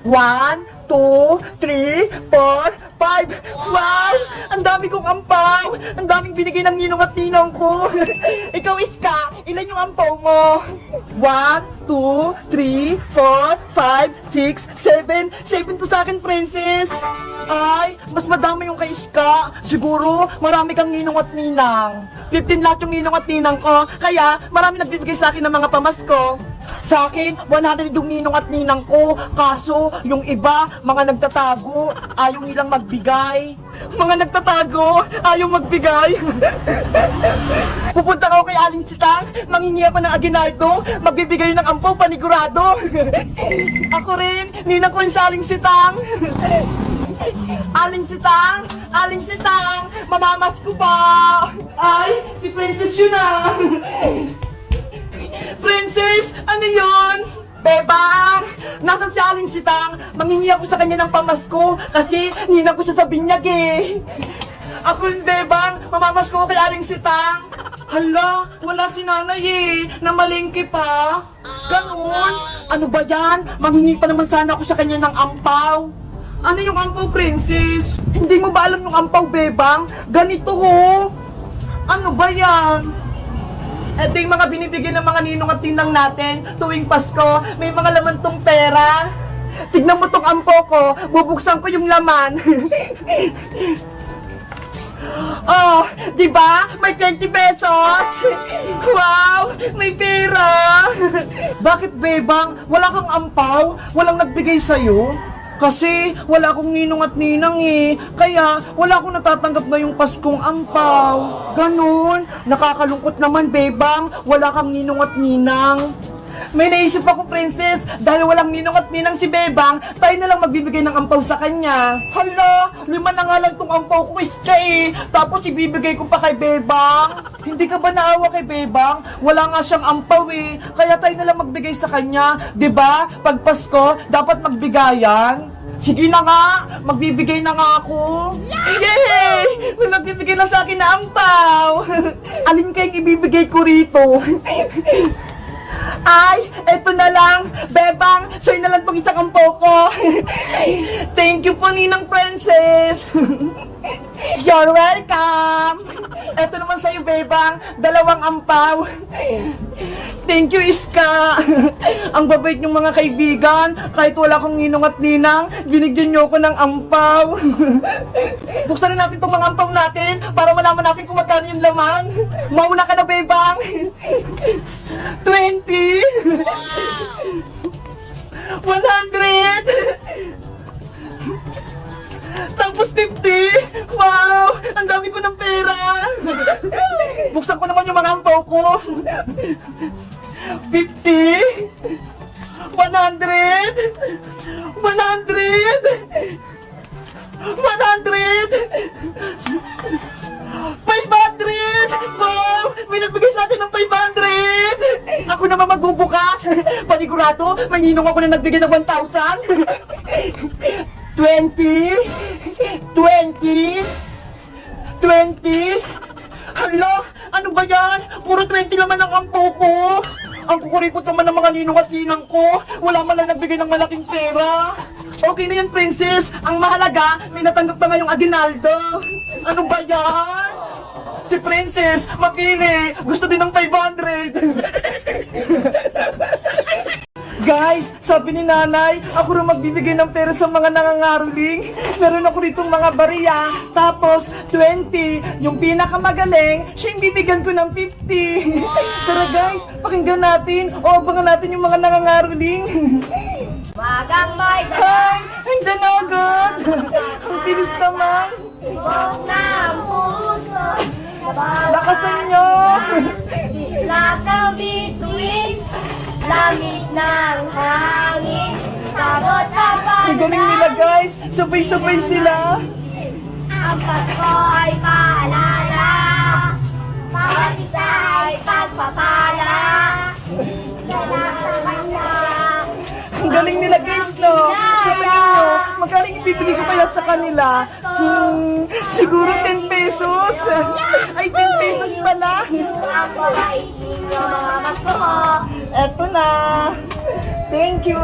1, 2, 3, 4, 5. Wow! Ang dami kong ampaw! Ang daming binigay ng ninong at ninong ko! Ikaw, Iska, ilan yung ampaw mo? 1, 2, 3, 4, 5, 6, 7. 7 to sa akin, princess! Ay, mas madami yung kay Iska. Siguro, marami kang ninong at ninang. 15 lahat yung ninong at ninang ko, kaya marami nagbibigay sa akin ng mga pamasko. Sa akin, 100 yung ninong at ninang ko. Kaso, yung iba, mga nagtatago, ayaw nilang magbigay. Mga nagtatago, ayaw magbigay. Pupunta ako kay Aling Sitang, manghingi ako ng aginaldo, magbibigay ng ampaw panigurado. Ako rin, ninang ko rin sa Aling Sitang. Aling Sitang! Aling Sitang! Mamamas ko pa! Ay, si Princess yun ah! Princess! Ano yun? Bebang! Nasaan si Aling Sitang? Manghingi ako sa kanya ng pamasko kasi ninang ko siya sa binyag eh. Ako rin, Bebang! Mamamasko ko kay Aling Sitang! Hala! Wala si nanay eh! Namalingki pa! Ganun! Ano ba yan? Manghingi pa naman sana ako sa kanya ng ampaw! Ano yung ampaw, princess? Hindi mo ba alam yung ampaw, Bebang? Ganito ho! Ano ba yan? Ito yung mga binibigyan ng mga ninong at tinang natin tuwing Pasko. May mga laman tong pera. Tignan mo tong ampaw ko. Bubuksan ko yung laman. Oh, di ba? May 20 pesos. Wow, may pera. Bakit, Bebang? Wala kang ampaw? Walang nagbigay sa'yo? Kasi wala akong ninong at ninang eh. Kaya wala akong natatanggap na yung Paskong ampaw. Ganun. Nakakalungkot naman, Bebang. Wala kang ninong at ninang. May naisip ako, princess. Dahil walang ninong at ninang si Bebang, tayo na lang magbibigay ng ampaw sa kanya. Hala, 5 na nga lang tong ampaw ko, Iska eh. Tapos ibibigay ko pa kay Bebang. Hindi ka ba naawa kay Bebang? Wala nga siyang ampaw eh. Kaya tayo na lang magbigay sa kanya. 'Di ba? Pag Pasko, dapat magbigayan. Sige na nga, magbibigay na nga ako. Yay! May magbibigay na sa akin na ampaw. Alin kayong ibibigay ko rito? Ay, eto na lang. Bebang, sa'yo na lang tong isang ampaw ko. Thank you po, Ninang Princess. You're welcome. Eto naman sa'yo, Bebang, 2 ampaw. Thank you, Iska. Ang babait niyong mga kaibigan. Kahit wala akong ninong at ninang, binigyan niyo ako ng ampaw. Buksan na natin itong mga ampaw natin para malaman natin kung magkano yung laman. Mauna ka na, Bebang. 20. 100. Tapos 50. Wow! Ang dami ko ng pera. Buksan ko naman yung mga ampaw ko. 50. 100. 100. 500! Wow! May nagbigay sa atin ng 500! Ako naman magbubukas! Panigurado, may ninong ako na nagbigay ng 1,000! 20! 20! 20! Hala! Ano ba yan? Puro 20 naman ang ampo ko! Ang kukurikot naman ng mga ninong at ninang ko! Wala man lang nagbigay ng malaking pera! Okay na yan, princess! Ang mahalaga, may natanggap na ngayong aginaldo! Ano ba yan? Si princess, mapili! Gusto din ng 500! Guys, sabi ni nanay, ako rin magbibigay ng pera sa mga nangangaroling. Meron ako ditong mga bariya, tapos 20. Yung pinakamagaling, siya yung bibigyan ko ng 50. Tara guys, pakinggan natin o abangan natin yung mga nangangaroling. Magang may Hi! Andyan na agad! Ang bilis naman! dalang ng puso. Lakasan nyo! Lakaw bituin, lamig ng hangin. Sagot sa Ang galing nila guys! Sabay-sabay sila! Ang Pasko ay paalala, bawat isa ay pagpapala. Ang galing nila guys, no? Sabi ninyo, magkaling ibibigay ko kaya sa kanila? Siguro 10 pesos? Ay, 10 pesos pala! Ang babait ninyo mga Pasko. Eto na! Thank you!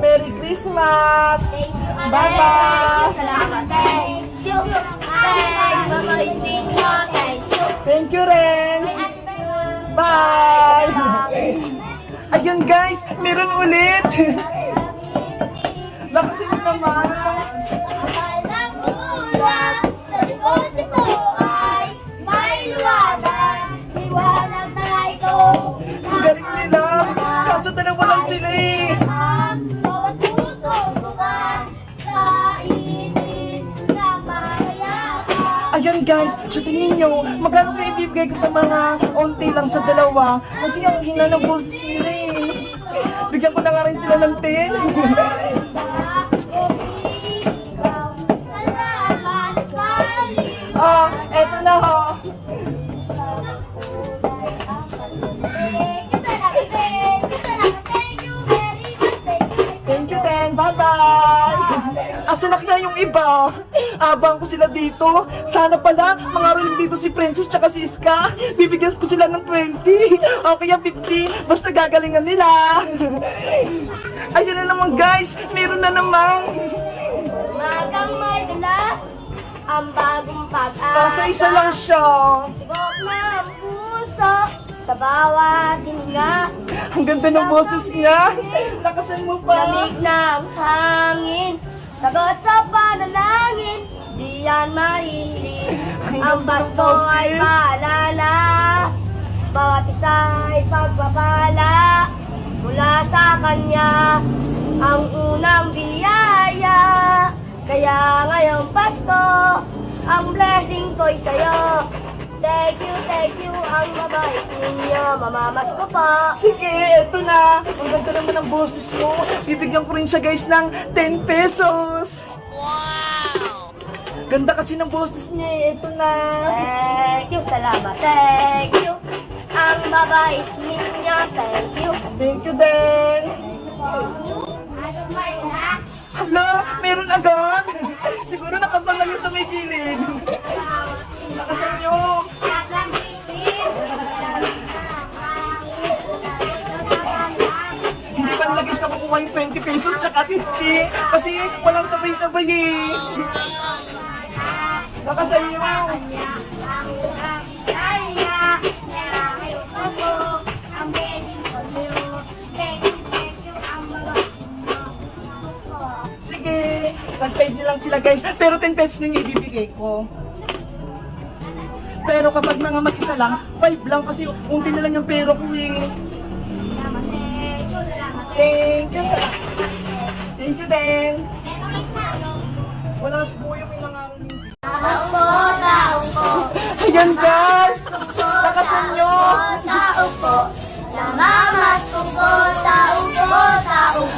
Merry Christmas! Thank you, Ate. Bye-bye. Salamat. Thank you. Thank you. Mamahitin nyo. Thank you. Thank you rin! May ate tayo. Bye! Ayun guys, meron ulit! Lakasin mo naman! Kapal ng ulan, sa likod nito ay may liwanag. Liwanag na ito. Ang galing nila! Kaso dalawa lang sila eh! Ang bawat puso bukas sa itin na mayayakap. Ayan guys, sa tingin nyo, magkano kayo ibibigay ko sa mga onti lang sa dalawa? Kasi ang hina ng boses nila eh. Bigyan ko na nga rin sila ng 10. Ah, eto na ho. Thank you, Ten. Bye-bye! Asa na kaya yung iba? Abang ko sila dito. Sana pala, mangaroling dito si Princess tsaka si Iska. Bibigyan ko sila ng 20. O kaya 50. Basta gagalingan nila. Ayan na naman guys. Meron na naman. Magang may dala ang bagong pag-asa. Kaso isa lang siya. Sigok na ang puso sa bawat hinga. Ang ganda ng boses niya. Lakasan mo pa. Lamig ng hangin, sagot sa panalangin, di yan mahilig. Ang basto ay paalala, bawat isa ay pagpapala. Mula sa kanya, ang unang biyaya. Kaya ngayong Pasko, ang blessing ko'y sa'yo. Thank you, ang mabait ninyo, mamamas ko pa. Sige, eto na. Ang ganda naman ng boses mo. Bibigyan ko rin siya guys ng 10 pesos. Wow! Ganda kasi ng boses niya eh. Eto na. Thank you, salamat, thank you. Ang mabait ninyo, thank you. Thank you din. Hala, meron agad. Siguro nakabang lang yung sa may gilid. Lakasan nyo. Hindi pa nalagis na kukuha yung 20 pesos tsaka 50. Kasi walang sabay-sabay eh. Lakasan nyo. Sige, nag-paid lang sila guys. Pero 10 pesos na yung ibibigay ko. Pero kapag mga mag-isa lang, 5 lang kasi unti na lang yung pera ko eh. Thank you, sir. Thank you, din. Wala si Kuya, may nangaroling. Ayan guys! Lakasan nyo!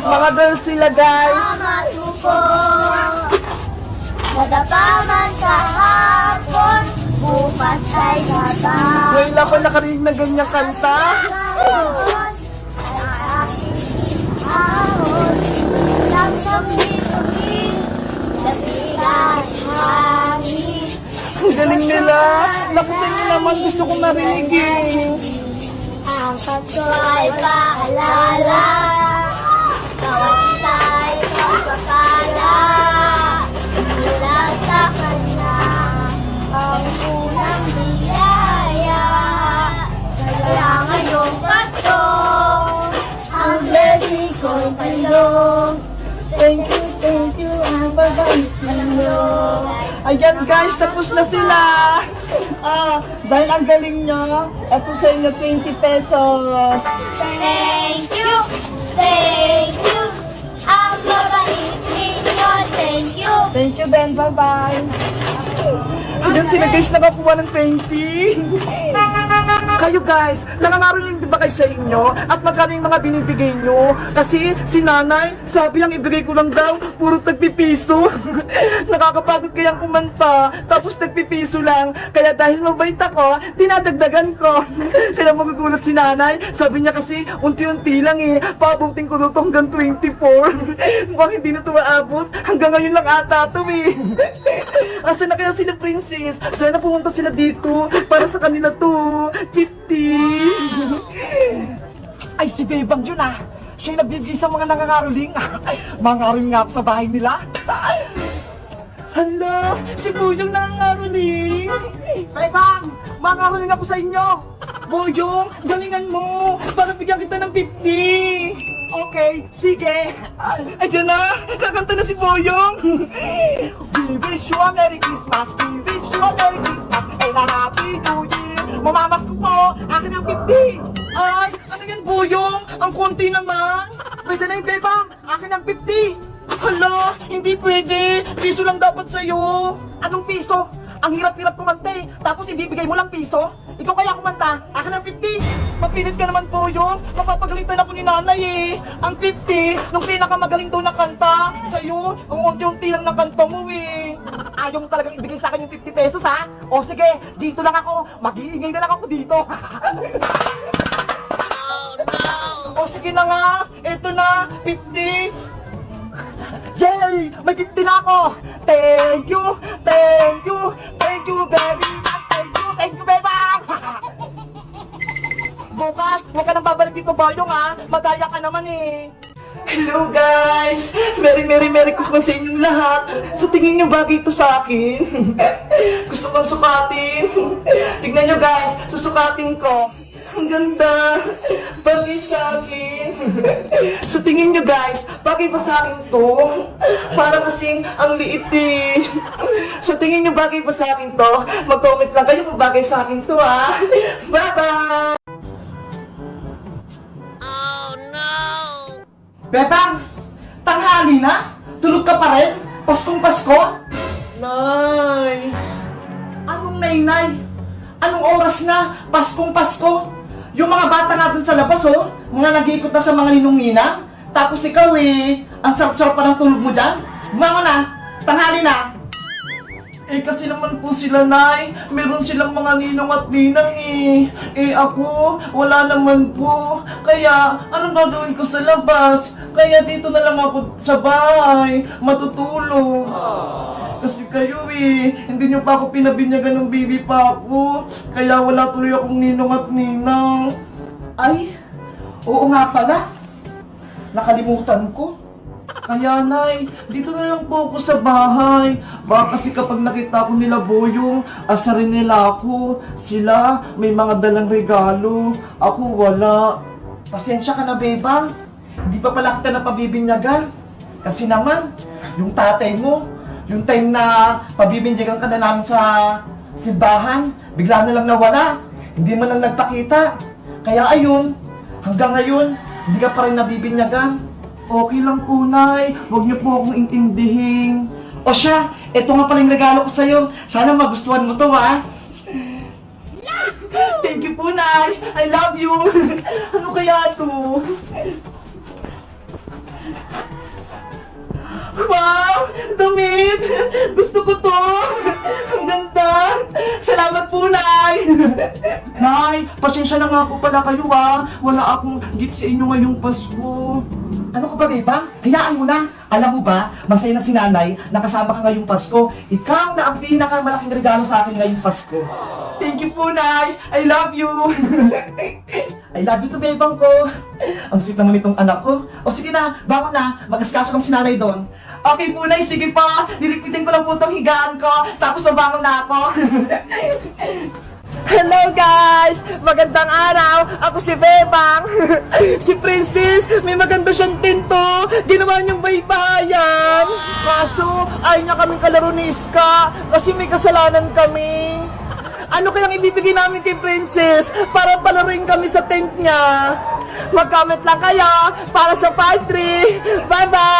Mga girls sila guys! Nadapaman kahapon, bukas ay gabi. Ngayon lang ako nakarinig na ganyang kanta. Ang galing nila. Nakutin nyo naman, gusto kong marinig eh. Ang Pasko ay paalala, bawat isa ay pagpapala. Mula sa kanya, ang unang biyaya. Kaya ngayong Pasko, ang blessing ko'y sa'yo. Thank you, ang babait ninyo. Ayan guys, tapos na sila. Dahil ang galing nyo, ito sa inyo 20 pesos. Thank you, ang mabait ninyo, thank you. Thank you Ben, bye-bye. Ayan sila guys, nakakuha ng 20. Kayo guys, nangangaroling di ba kayo sa inyo? At magkano yung mga binibigay nyo? Kasi si nanay, sabi ang ibigay ko lang daw, puro tagpipiso. Nakakapagod kayang kumanta, tapos tagpipiso lang. Kaya dahil mabait ako, dinadagdagan ko. Kaya magugulat si nanay, sabi niya kasi unti-unti lang eh, paabutin ko dito hanggang 24. Mukhang hindi na ito maabot, hanggang ngayon lang ata ito eh. Asa na kaya sila Princess? Sana pumunta sila dito para sa kanila to. 50. Ay, si Bebang yun ah. Siya nagbibigay sa mga nangangaroling. Mangaroling nga ako sa bahay nila. Hala, si Boyong nangangaroling. Bebang, mangaroling ako sa inyo. Boyong, galingan mo para bigyan kita ng 50. Okay, sige. Ayan na, kakanta na si Boyong. We wish you a Merry Christmas. We wish you a Merry Christmas. And a Happy New Year. Mamamas ko po, akin ang 50. Ay, ano yan Boyong? Ang konti naman. Pwede na yung Bebang, akin ang 50. Hala, hindi pwede. Piso lang dapat sa'yo. Anong piso? Ang hirap-hirap kumante, tapos ibibigay mo lang piso? Ikaw kaya kumanta, akin ang 50. Mapilit ka naman po yung, mapapagalitan ako ni nanay eh. Ang 50, nung pinakamagaling daw na kanta, sa'yo, ang unti-unti lang na kanta mo eh. Ayaw mo talagang ibigay sa akin yung 50 pesos ha? O sige, dito lang ako, mag-iingay na lang ako dito. O sige na nga, eto na, 50. Yay! May 50 na ako! Thank you! Thank you! Thank you very much! Thank you, Bebang! Bukas, huwag ka nang babalik dito, Boyong ha! Madaya ka naman eh! Hello guys! Merry Christmas sa inyong lahat! So tingin nyo bagay ito sa akin? Gusto kong sukatin! Tignan nyo guys, susukatin ko! Ang ganda! Bagay sa akin! So tingin nyo guys, bagay ba sa akin to? Para kasing ang liit eh. So tingin nyo bagay ba sa akin to? Mag-comment lang kayo kung bagay sa akin to ha. Bye-bye! Oh no! Bebang! Tanghali na? Tulog ka pa rin? Paskong Pasko? Nay! Anong nay-nay? Anong oras na? Paskong Pasko? Yung mga bata nga dun sa labas, oh, mga nag-iikot na sa mga ninong-ninang. Tapos ikaw eh, ang sarap-sarap pa ng tulog mo dyan. Bumangon na, tanghali na. Eh kasi naman po sila, Nay, meron silang mga ninong at ninang eh. Eh ako, wala naman po. Kaya, anong gagawin ko sa labas? Kaya dito na lang ako sa bahay, matutulog. Kasi kayo eh, hindi nyo pa ako pinabinyagan ng baby pa ako. Kaya wala tuloy akong ninong at ninang. Ay, oo nga pala. Nakalimutan ko. Kaya Nay, dito na lang po ako sa bahay. Baka kasi kapag nakita ko nila Boyong, asarin nila ako. Sila, may mga dalang regalo. Ako wala. Pasensya ka na, Bebang. Hindi pa pala kita napabibinyagan. Kasi naman, yung tatay mo, yung time na pabibinyagan ka na namin sa simbahan, bigla na lang nawala. Hindi man lang nagpakita. Kaya ayun, hanggang ngayon, hindi ka pa rin nabibinyagan. Okay lang po, Nay. Huwag niyo po akong intindihin. O siya, eto nga pala yung regalo ko sa'yo. Sana magustuhan mo to, ha? Thank you po, Nay. I love you. Ano kaya to? Wow! Damit! Gusto ko to! Ang ganda! Salamat po, Nay! Nay, pasensya na nga po pala kayo ha. Wala akong gift sa inyo ngayong Pasko. Ano ka ba, Bebang? Hayaan mo na. Alam mo ba, masaya na si Nanay na kasama ka ngayong Pasko. Ikaw na ang pinakamalaking regalo sa akin ngayong Pasko. Thank you po, Nay! I love you! I love you to, Bebang ko. Ang sweet naman itong anak ko. O sige na, bangon na. Mag-askaso lang si Nanay doon. Okay po, Nay. Sige pa. Nilipitin ko lang po itong higaan ko. Tapos mabangon na ako. Hello guys! Magandang araw! Ako si Bebang! Si Princess, may maganda siyang tinto! Ginawa niyang baybayan! Kaso, ayaw niya kaming kalaro ni Iska kasi may kasalanan kami! Ano kayang ibibigay namin kay Princess para palaruin kami sa tent niya? Mag-comment lang kayo para sa part 3! Bye-bye!